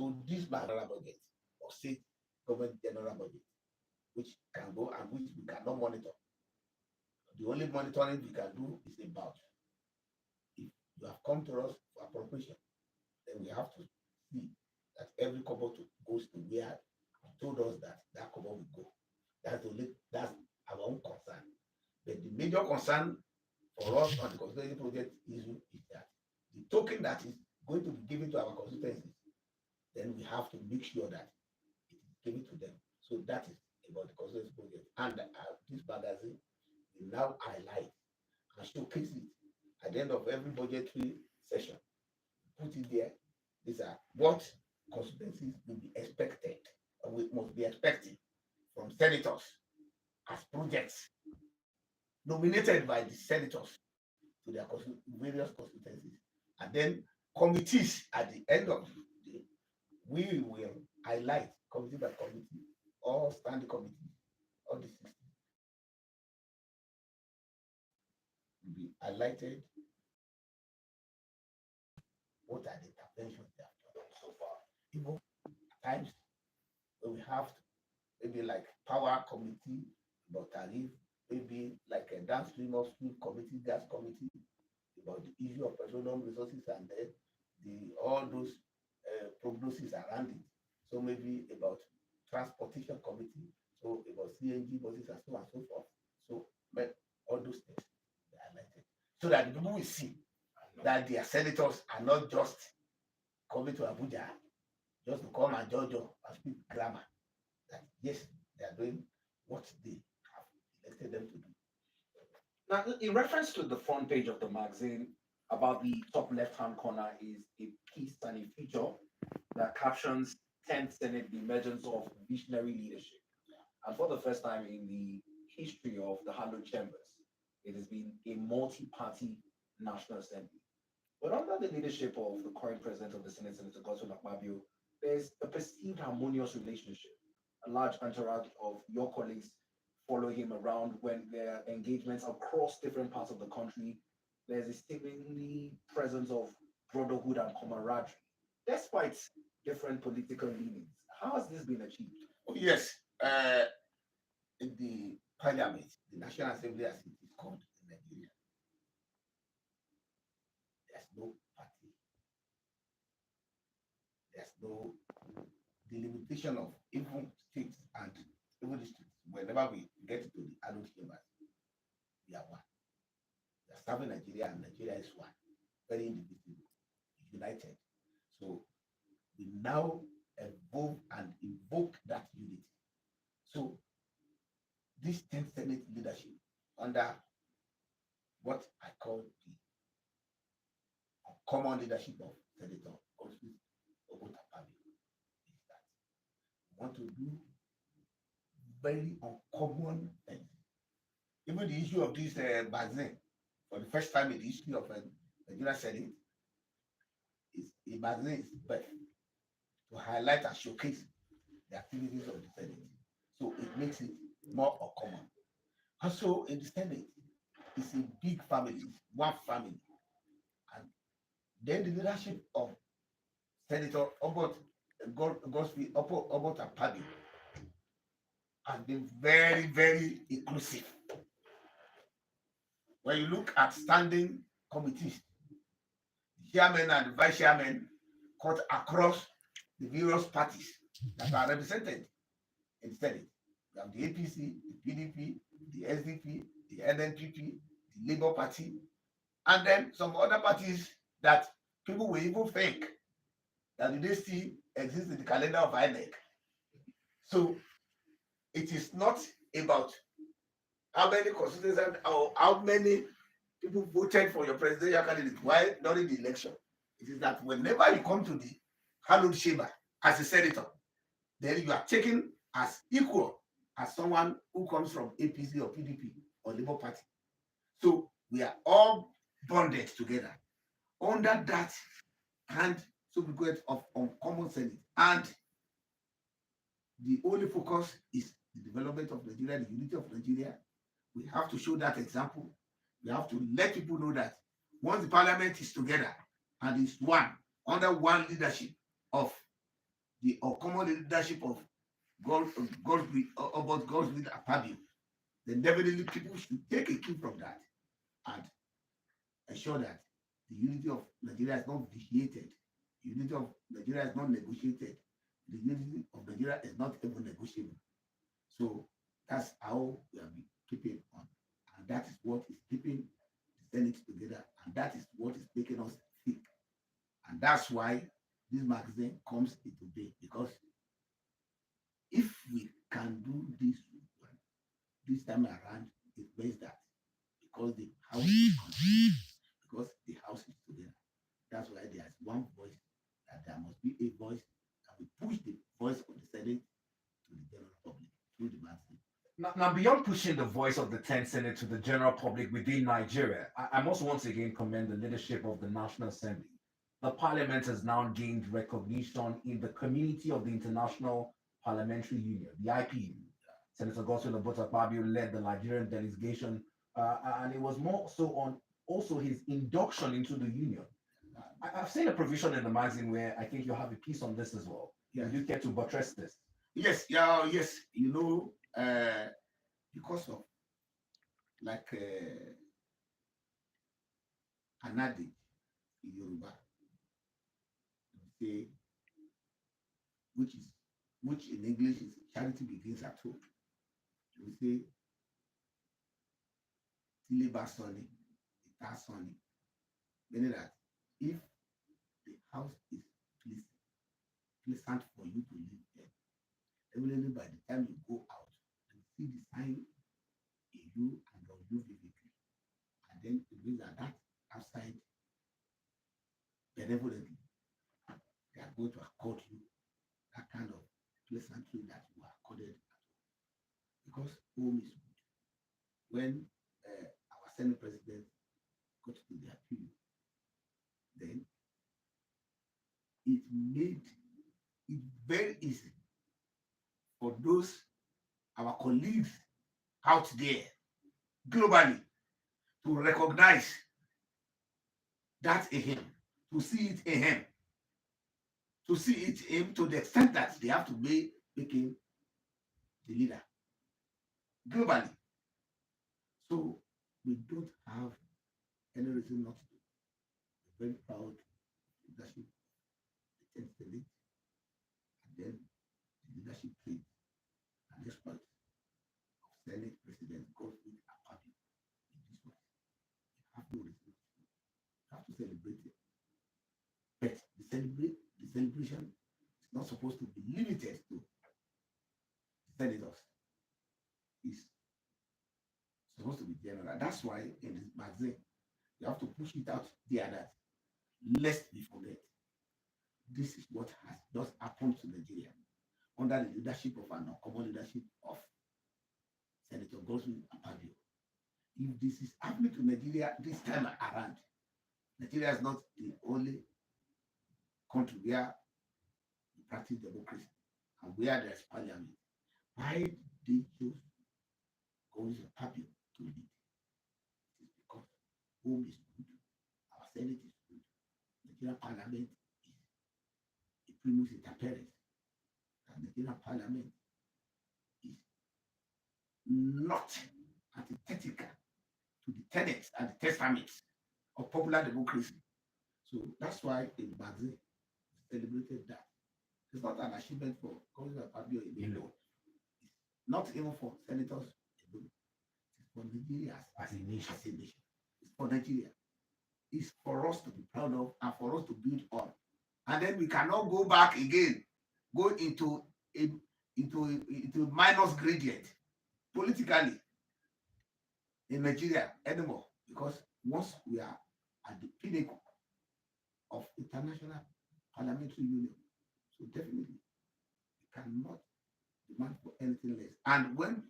So this general budget or state government general budget, which can go and which we cannot monitor. The only monitoring we can do is about if you have come to us for appropriation, then we have to see that every kobo goes to where you told us that that kobo will go. That's our own concern. But the major concern for us on the constituency project issue is that the token that is going to be given to our constituencies, then we have to make sure that it is given to them. So that is about the constituency project. And this magazine will now highlight and showcase it at the end of every budgetary session. Put it there. These are what constituencies will be expected, or we must be expecting from senators as projects nominated by the senators to their various constituencies. And then committees at the end of the day, we will highlight committee by committee, all standing committees, all the 60 will be highlighted. What are the interventions they have done so far? Even at times when we have to, maybe like power committee about tariff, maybe like a downstream upstream committee, gas committee about the issue of petroleum resources and then all those prognosis around it. So maybe about transportation committee, so about CNG buses and so on and so forth. So all those things they are highlighted so that the people will see that their senators are not just coming to Abuja just to come and judge and speak grammar. That yes, they are doing what they have elected them to do. Now, in reference to the front page of the magazine, about the top left-hand corner is a piece and a feature that captions 10th Senate, the emergence of visionary leadership. And for the first time in the history of the Hallowed Chambers, it has been a multi-party National Assembly. But under the leadership of the current president of the Senate, Senator Godswill Akpabio, there's a perceived harmonious relationship. A large entourage of your colleagues follow him around when there are engagements across different parts of the country. There's a seemingly presence of brotherhood and camaraderie, despite different political leanings. How has this been achieved? Oh, yes, in the parliament, the National Assembly, as it is called in Nigeria, there's no party, there's no delimitation of even states and even districts. Whenever we get to the adult chambers, we are one. We are serving Nigeria, and Nigeria is one, very indivisible, united. So we now evolve and invoke that unity. So this 10th Senate leadership under what I call the common leadership of Senator Godswill Akpabio is that we want to do very uncommon things. Even the issue of this magazine, for the first time in the history of the Nigerian Senate, is a magazine is birth to highlight and showcase the activities of the Senate. So it makes it more uncommon. Also, in the Senate, it's a big family, it's one family. And then the leadership of Senator Godswill Akpabio has been very, very inclusive. When you look at standing committees, the chairman and the vice chairman cut across the various parties that are represented in the Senate. You have the APC, the PDP, the SDP, the NNPP, the Labour Party, and then some other parties that people will even think that they still exist in the calendar of INEC. So it is not about how many constituencies or how many people voted for your presidential candidate while during the election. It is that whenever you come to the hallowed chamber as a senator, then you are taken as equal as someone who comes from APC or PDP or Labour Party. So we are all bonded together under that hand subject of uncommon Senate. And the only focus is the development of Nigeria, the unity of Nigeria. We have to show that example. We have to let people know that once the parliament is together and is one, under one leadership of the common leadership of Godswill Akpabio, then definitely people should take a cue from that and ensure that the unity of Nigeria is not vitiated, the unity of Nigeria is not negotiated, the unity of Nigeria is not even negotiable. So that's how we have been keeping on. And that is what is keeping the Senate together. And that is what is making us thick. And that's why this magazine comes into being. Because if we can do this time around, it means that because the house because the house is together. That's why there's one voice, that there must be a voice, and we push the voice of the Senate to the general public through the magazine. Now, beyond pushing the voice of the 10th Senate to the general public within Nigeria, I must once again commend the leadership of the National Assembly. The parliament has now gained recognition in the community of the International Parliamentary Union, the IPU. Senator Godswill Akpabio led the Nigerian delegation, and it was more so on also his induction into the union. I've seen a provision in the magazine where I think you have a piece on this as well. Yes. Would you care to buttress this? Yes, yeah, yes. You know, because of like an adage in Yoruba, they say, which in English is charity begins at home. We say, Tileba Sonny, Ita Sonny. Meaning that if the house is pleasant for you to live there, evidently by the time you go out and see the sign in you and on you vividly, and then it means that outside benevolently, they are going to accord you that kind of pleasantry that you are accorded at home. Because home is good. When our Senate president got to the appeal, then it made it very easy for those our colleagues out there globally to recognize that in him, to see it in him, to see it in him to the extent that they have to make him the leader globally. So we don't have any reason not to. We're very proud leadership, the 10th Senate, and then the leadership traits and exploits of Senate President Godswill Akpabio in this way. You have no reason to. You have to celebrate it. But the celebration is not supposed to be limited to the senators. It's supposed to be general. That's why in this magazine, you have to push it out there that lest we forget. This is what has just happened to Nigeria under the leadership of an uncommon leadership of Senator Godswill Akpabio. If this is happening to Nigeria this time around, Nigeria is not the only country where we practice democracy and where there is parliament. Why did they choose Godswill Akpabio to lead? It is because home is good, our Senate is good, Nigerian parliament is a primus inter pares, and Nigerian parliament is not antithetical to the tenets and the testaments of popular democracy. So that's why in magazine we celebrated that. It's not an achievement for Godswill Akpabio alone. It's not even for senators alone. It's for Nigeria as a nation. It's for Nigeria. It's for us to be proud of and for us to build on. And then we cannot go back again, go into minus gradient politically in Nigeria anymore. Because once we are at the pinnacle of international parliamentary union, so definitely we cannot demand for anything less. And when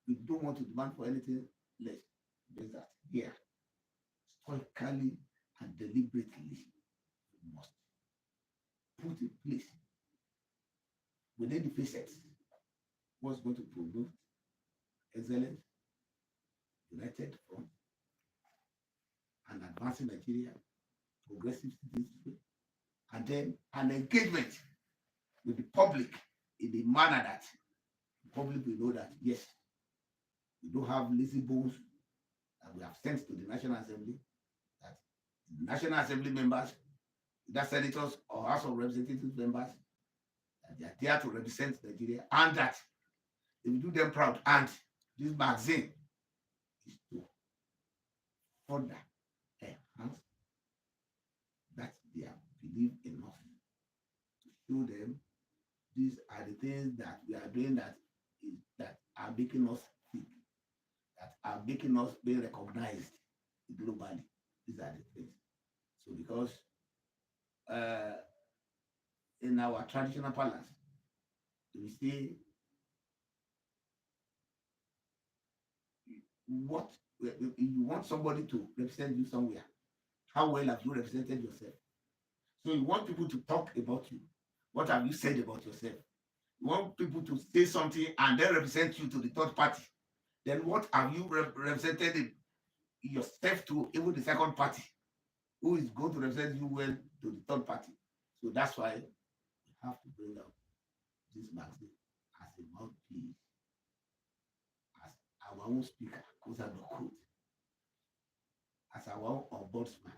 we don't want to demand for anything less, there's that here, stoically and deliberately, we must put in place within the facets what's going to promote excellence, united front, and advancing Nigeria, progressive citizenship, and then an engagement with the public in the manner that the public will know that, yes, we do have lazy bones that we have sent to the National Assembly, that the National Assembly members, either senators or House of Representatives members, that they are there to represent Nigeria, and that they will do them proud. And this magazine is to further enhance that they have believed enough to show them these are the things that we are doing that are making us think, that are making us be recognized globally. These are the things. So because in our traditional parlance, we say what you want somebody to represent you somewhere. How well have you represented yourself? So you want people to talk about you. What have you said about yourself? You want people to say something and then represent you to the third party. Then what have you represented yourself to even the second party, who is going to represent you well to the third party? So that's why we have to bring out this magazine as a mouthpiece, as our own speaker, as our own ombudsman.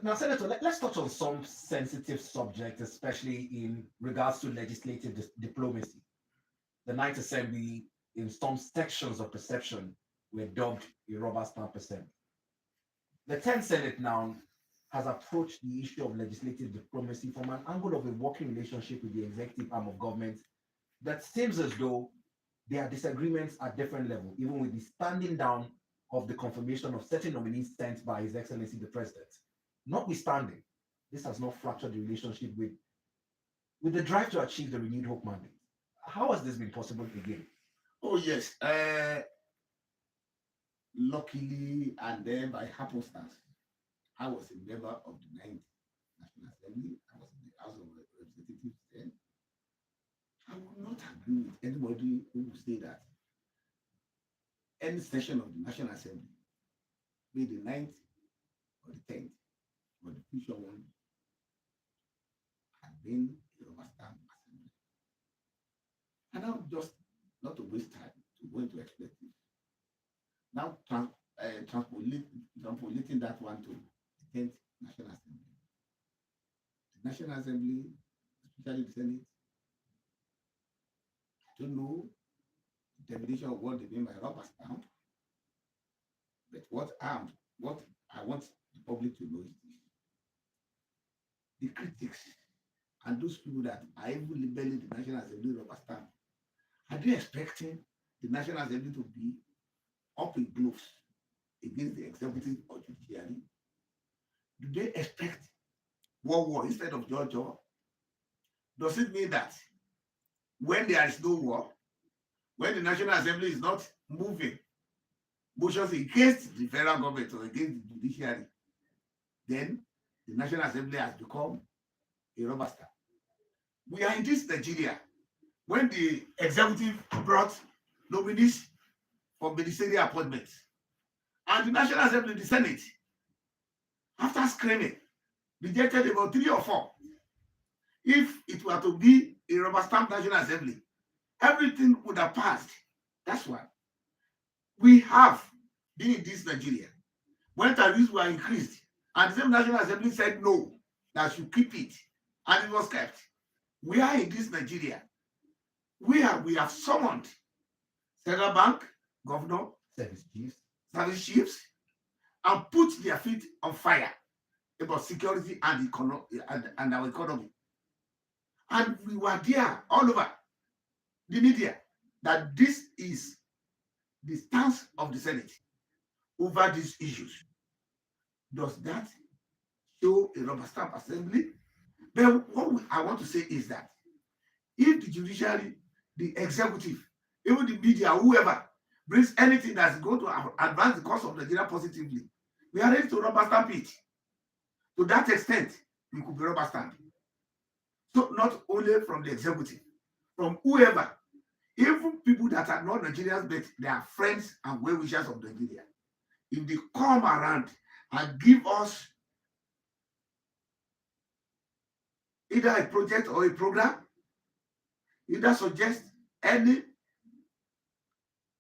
Now, Senator, let's touch on some sensitive subjects, especially in regards to legislative diplomacy. The Ninth Assembly, in some sections of perception, were dubbed a rubber stamp assembly. The 10th Senate now has approached the issue of legislative diplomacy from an angle of a working relationship with the executive arm of government that seems as though there are disagreements at different levels, even with the standing down of the confirmation of certain nominees sent by His Excellency the President. Notwithstanding, this has not fractured the relationship with the drive to achieve the renewed hope mandate. How has this been possible again? Oh, yes. Luckily, and then by happenstance, I was a member of the 9th National Assembly. I was in the House of Representatives then. I would not agree with anybody who would say that any session of the National Assembly, be the 9th or the 10th, or the future one, had been a rubber stamp assembly. And now, just not to waste time to go into expletives, now transpolating that one to the 10th National Assembly. The National Assembly, especially the Senate, I don't know the definition of what they mean by rubber stamp, but what I want the public to know is this. The critics and those people that are even labeling the National Assembly rubber stamp, are they expecting the National Assembly to be up in gloves against the executive or judiciary? Do they expect war instead of war? Does it mean that when there is no war, when the National Assembly is not moving motions against the federal government or against the judiciary, then the National Assembly has become a rubber stamp? We are in this Nigeria when the executive brought nominees for ministerial appointments, and the National Assembly, the Senate, after screening, rejected about 3 or 4. If it were to be a rubber stamp National Assembly, everything would have passed. That's why we have been in this Nigeria when tariffs were increased, and the same National Assembly said no, that should keep it, and it was kept. We are in this Nigeria where we have summoned Central Bank, Governor, service chiefs, and put their feet on fire about security and our economy. And we were there all over the media that this is the stance of the Senate over these issues. Does that show a rubber stamp assembly? But what I want to say is that if the judiciary, the executive, even the media, whoever brings anything that's going to advance the cause of Nigeria positively, we are ready to rubber stamp it. To that extent, we could be rubber stamped. So not only from the executive, from whoever, even people that are not Nigerians, but they are friends and well-wishers of Nigeria, if they come around and give us either a project or a program either suggest any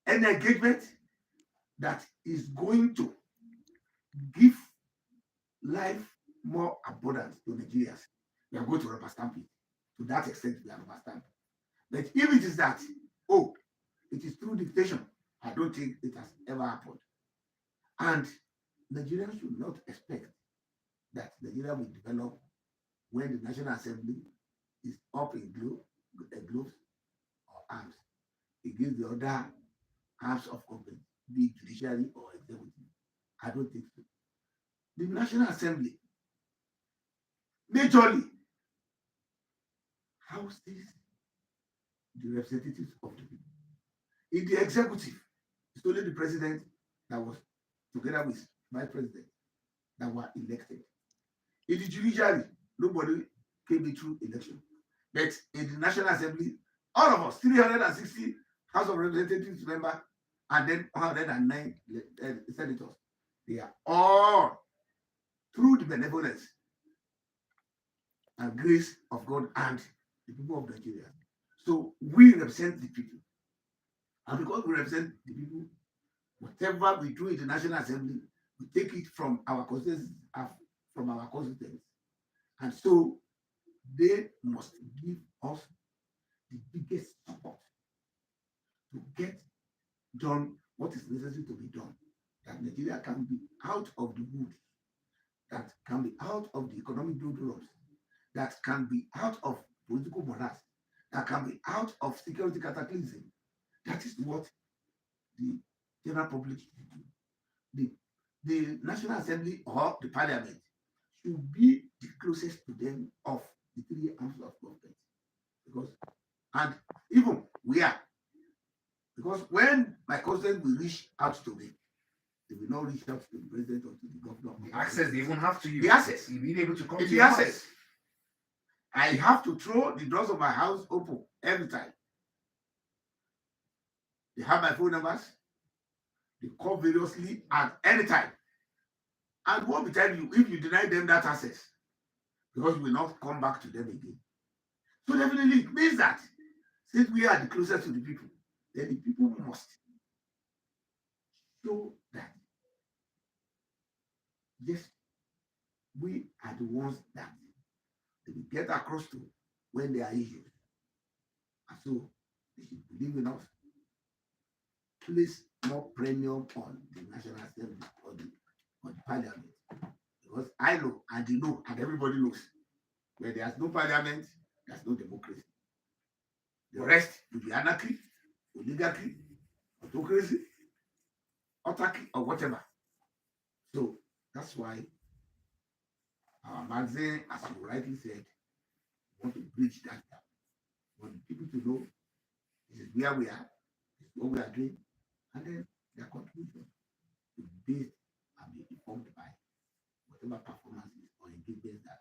engagement that is going to give life more abundance to Nigerians, we are going to rubber stamp it. To that extent, we are rubber stamp. But if it is that, oh, it is through dictation, I don't think it has ever happened. And Nigerians should not expect that Nigeria will develop when the National Assembly is up in gloves or arms against the other arms of government, be it judiciary or executive. I don't think so. The National Assembly majorly houses the representatives of the people. In the executive, it's only the president that was together with vice president that were elected. In the judiciary, nobody came in through election. But in the National Assembly, all of us, 360 House of Representatives members, and then 109 senators, they are all through the benevolence and grace of God and the people of Nigeria. So we represent the people. And because we represent the people, whatever we do in the National Assembly, we take it from our constituents. And so they must give us the biggest support to get done what is necessary to be done. That Nigeria can be out of the wood, that can be out of the economic doldrums, that can be out of political morass, that can be out of security cataclysm. That is what the general public should do. The National Assembly or the Parliament should be the closest to them of the three arms of government. Because, and even we are, because when my cousin will reach out to me, they will not reach out to the president or to the governor. The access they even have to use. The access. You'll be able to come to the access. I have to throw the doors of my house open every time. They have my phone numbers. They call variously at any time. And what will tell you if you deny them that access, because you will not come back to them again. So definitely it means that since we are the closest to the people, then the people must show that yes, we are the ones that they will get across to when there are issues. And so they should believe in us, place more premium on the National Assembly or the Parliament. Because I know, and they know, and everybody knows, where there's no parliament, there's no democracy. The rest will be anarchy, oligarchy, autocracy, autarky, or whatever. So that's why our magazine, as you rightly said, want to bridge that gap. We want the people to know this is where we are, this is what we are doing, and then their contribution to be based and be informed by whatever performances or engagements that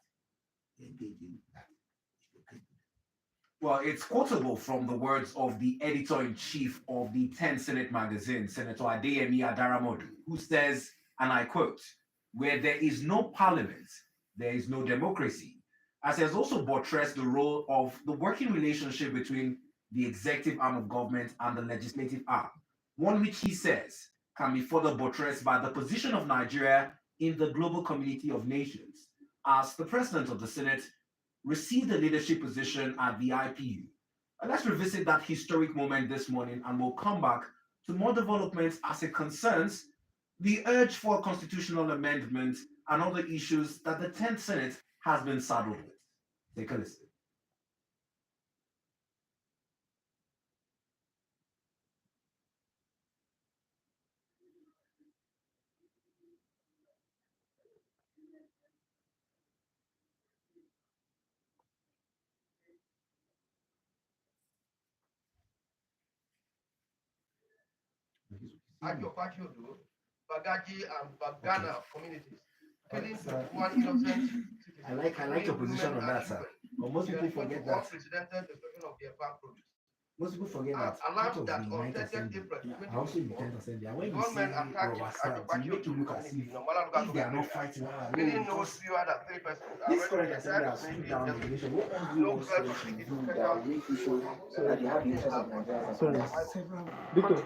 they engage in that is. Well, it's quotable from the words of the editor-in-chief of the 10 Senate magazine, Senator Yemi Adaramodu, who says, and I quote, "Where there is no parliament, there is no democracy," as he has also buttressed the role of the working relationship between the executive arm of government and the legislative arm, one which he says can be further buttressed by the position of Nigeria in the global community of nations, as the president of the Senate received a leadership position at the IPU. And let's revisit that historic moment this morning, and we'll come back to more developments as it concerns the urge for constitutional amendment and other issues that the 10th Senate has been saddled with. Take a listen. Ajofachodo, Bagaji, and Bagana communities. Killing 51 innocent citizens. I like your position on that, sir. But most people forget that. Unprecedented destruction of their farm produce. most people forget that part announced of that the on Ninth 30th Assembly April are also in the 2024, 10th Assembly. And when you see gunmen attacked our style, Ajobaki you make it Otu look as if community in Omala local they are not government area, fighting one another. No, killing no because fewer than 3 persons, this arresting current the assembly entire has stood community down the yesterday. nation. What else do you No want clear them to community do special that will make you show that they have the interest of Nigeria? Sorry, Victor.